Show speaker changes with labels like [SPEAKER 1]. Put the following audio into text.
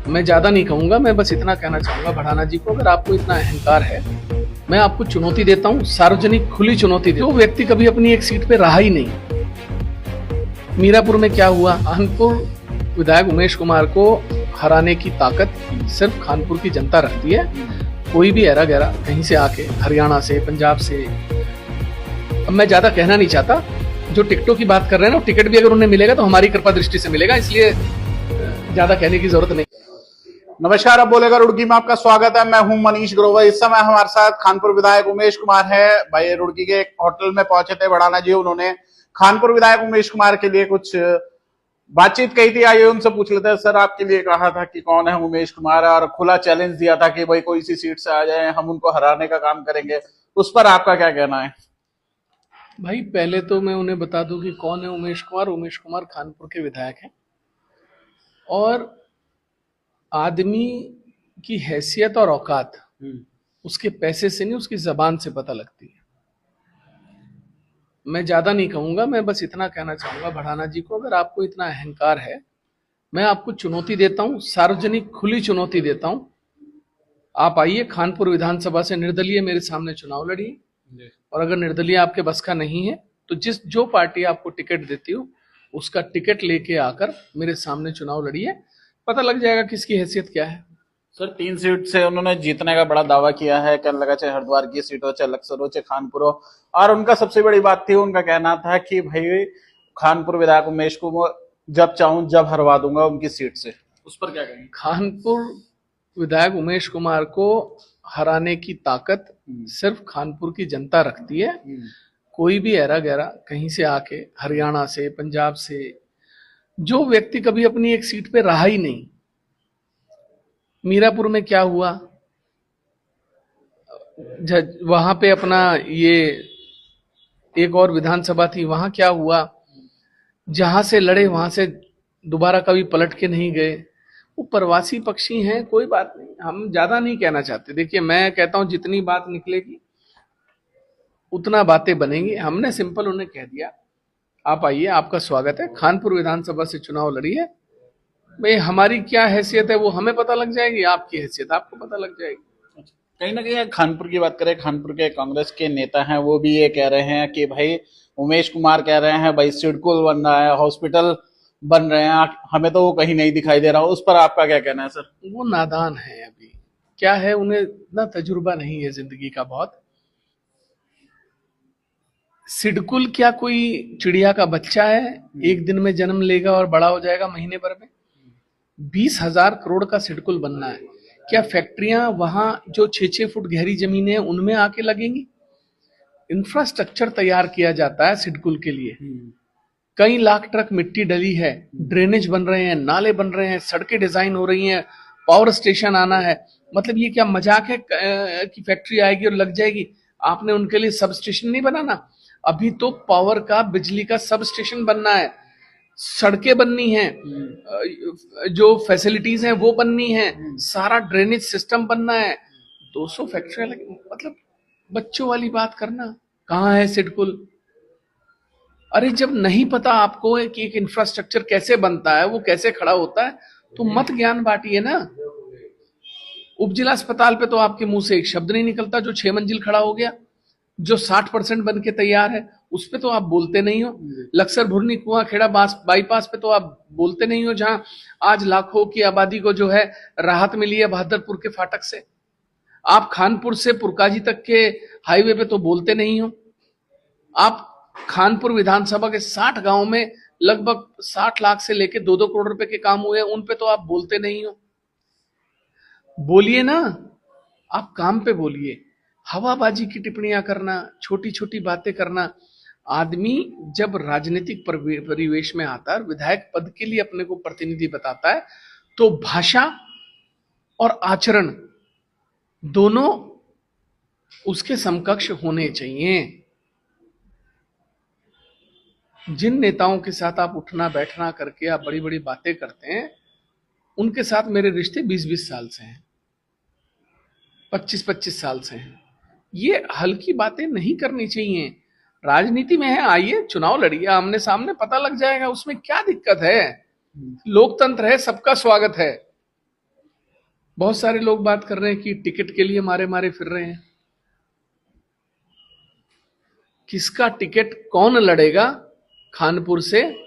[SPEAKER 1] मैं ज्यादा नहीं कहूंगा, मैं बस इतना कहना चाहूंगा भड़ाना जी को, अगर आपको इतना अहंकार है, मैं आपको चुनौती देता हूं, सार्वजनिक खुली चुनौती देता हूं। जो व्यक्ति कभी अपनी एक सीट पे रहा ही नहीं। मीरापुर में क्या हुआ? कानपुर विधायक उमेश कुमार को हराने की ताकत सिर्फ कानपुर की जनता रखती है। कोई भी ऐरा गैरा कहीं से आके, हरियाणा से, पंजाब से, अब मैं ज्यादा कहना नहीं चाहता, जो टिकटों की बात कर रहे हैं ना, टिकट भी अगर उन्हें मिलेगा तो हमारी कृपा दृष्टि से मिलेगा, इसलिए ज्यादा कहने की जरूरत नहीं।
[SPEAKER 2] नमस्कार, अब बोलेगा रुड़की में आपका स्वागत है। मैं हूं मनीष ग्रोवर। इस समय हमारे साथ कानपुर विधायक उमेश कुमार है। भाई रुड़की के एक होटल में पहुंचे थे भड़ाना जी, उन्होंने कानपुर विधायक उमेश कुमार के लिए कुछ बातचीत कही थी। आइए उनसे पूछ लेते हैं। सर, आपके लिए कहा था कि कौन है उमेश कुमार, और खुला चैलेंज दिया था कि भाई कोई सी सीट से आ जाए, हम उनको हराने का काम करेंगे। उस पर आपका क्या कहना है?
[SPEAKER 1] भाई पहले तो मैं उन्हें बता दूं कि कौन है उमेश कुमार। उमेश कुमार कानपुर के विधायक हैं, और आदमी की हैसियत और औकात उसके पैसे से नहीं, उसकी जबान से पता लगती है। मैं ज्यादा नहीं कहूंगा, मैं बस इतना कहना चाहूंगा भड़ाना जी को, अगर आपको इतना अहंकार है, मैं आपको चुनौती देता हूं, सार्वजनिक खुली चुनौती देता हूं। आप आइए कानपुर विधानसभा से निर्दलीय मेरे सामने चुनाव लड़िए, और अगर निर्दलीय आपके बस का नहीं है तो जो पार्टी आपको टिकट देती हो उसका टिकट लेके आकर मेरे सामने चुनाव लड़िए, पता लग जाएगा किसकी हैसियत क्या है।
[SPEAKER 2] सर, 3 सीट से उन्होंने जीतने का बड़ा दावा किया है। कल लगा चाहे हरिद्वार की सीट हो, चाहे लक्सर हो, चाहे कानपुर हो, और उनका सबसे बड़ी बात थी, उनका कहना था कि भाई कानपुर विधायक उमेश को जब चाहूं जब हरवा दूंगा उनकी सीट से। उस पर क्या कहेंगे?
[SPEAKER 1] कानपुर विधायक उमेश कुमार को हराने की ताकत सिर्फ कानपुर की जनता रखती है। कोई भी ऐरा गैरा कहीं से आके, हरियाणा से, पंजाब से, जो व्यक्ति कभी अपनी एक सीट पे रहा ही नहीं। मीरापुर में क्या हुआ? वहां पे अपना ये एक और विधानसभा थी, वहां क्या हुआ? जहां से लड़े वहां से दोबारा कभी पलट के नहीं गए। वो प्रवासी पक्षी हैं, कोई बात नहीं, हम ज्यादा नहीं कहना चाहते। देखिए, मैं कहता हूं जितनी बात निकलेगी उतना बातें बनेंगी। हमने सिंपल उन्हें कह दिया, आप आइए, आपका स्वागत है, कानपुर विधानसभा से चुनाव लड़िए। भाई हमारी क्या हैसियत है वो हमें पता लग जाएगी, आपकी हैसियत आपको पता लग जाएगी।
[SPEAKER 2] कहीं ना कहीं कानपुर की बात करें, कानपुर के कांग्रेस के नेता हैं, वो भी ये कह रहे हैं कि भाई उमेश कुमार कह रहे हैं भाई सिडकुल बन रहा है, हॉस्पिटल बन रहे हैं, हमें तो वो कहीं नहीं दिखाई दे रहा। उस पर आपका क्या कहना है? सर,
[SPEAKER 1] वो नादान है, अभी क्या है, उन्हें इतना तजुर्बा नहीं है जिंदगी का बहुत। सिडकुल क्या कोई चिड़िया का बच्चा है, एक दिन में जन्म लेगा और बड़ा हो जाएगा महीने भर में? 20,000 करोड़ का सिडकुल बनना है। क्या फैक्ट्रियां वहां जो 6-6 फुट गहरी जमीन है उनमें आके लगेंगी? इंफ्रास्ट्रक्चर तैयार किया जाता है सिडकुल के लिए। कई लाख ट्रक मिट्टी डली है, ड्रेनेज बन रहे हैं, नाले बन रहे हैं, सड़कें डिजाइन हो रही हैं, पावर स्टेशन आना है। मतलब ये क्या मजाक है कि फैक्ट्री आएगी और लग जाएगी? आपने उनके लिए सब स्टेशन नहीं बनाना? अभी तो पावर का, बिजली का सब स्टेशन बनना है, सड़कें बननी हैं, जो फैसिलिटीज हैं वो बननी है, सारा ड्रेनेज सिस्टम बनना है, 200 फैक्ट्रियां लगी। मतलब बच्चों वाली बात करना। कहाँ है सिडकुल? अरे जब नहीं पता आपको कि एक इंफ्रास्ट्रक्चर कैसे बनता है, वो कैसे खड़ा होता है, तो मत ज्ञान बांटिए ना। उपजिला अस्पताल पे तो आपके मुंह से एक शब्द नहीं निकलता, जो 6 मंजिल खड़ा हो गया, जो 60% बन के तैयार है, उस पे तो आप बोलते नहीं हो। लक्सर भुरनी कुआं खेड़ा बाईपास पे तो आप बोलते नहीं हो, जहां आज लाखों की आबादी को जो है राहत मिली है बहादुरपुर के फाटक से। आप खानपुर से पुरकाजी तक के हाईवे पे तो बोलते नहीं हो। आप कानपुर विधानसभा के 60 गांव में लगभग 60 लाख से लेके 2-2 करोड़ रुपए के काम हुए, उन पे तो आप बोलते नहीं हो। बोलिए ना, आप काम पे बोलिए। हवाबाजी की टिप्पणियां करना, छोटी छोटी बातें करना। आदमी जब राजनीतिक परिवेश में आता है, विधायक पद के लिए अपने को प्रतिनिधि बताता है, तो भाषा और आचरण दोनों उसके समकक्ष होने चाहिए। जिन नेताओं के साथ आप उठना बैठना करके आप बड़ी बड़ी बातें करते हैं, उनके साथ मेरे रिश्ते 20-20 साल से हैं, 25-25 साल से हैं। ये हल्की बातें नहीं करनी चाहिए। राजनीति में है, आइए चुनाव लड़िए, आमने सामने, पता लग जाएगा, उसमें क्या दिक्कत है? लोकतंत्र है, सबका स्वागत है। बहुत सारे लोग बात कर रहे हैं कि टिकट के लिए मारे मारे फिर रहे हैं। किसका टिकट कौन लड़ेगा खानपुर से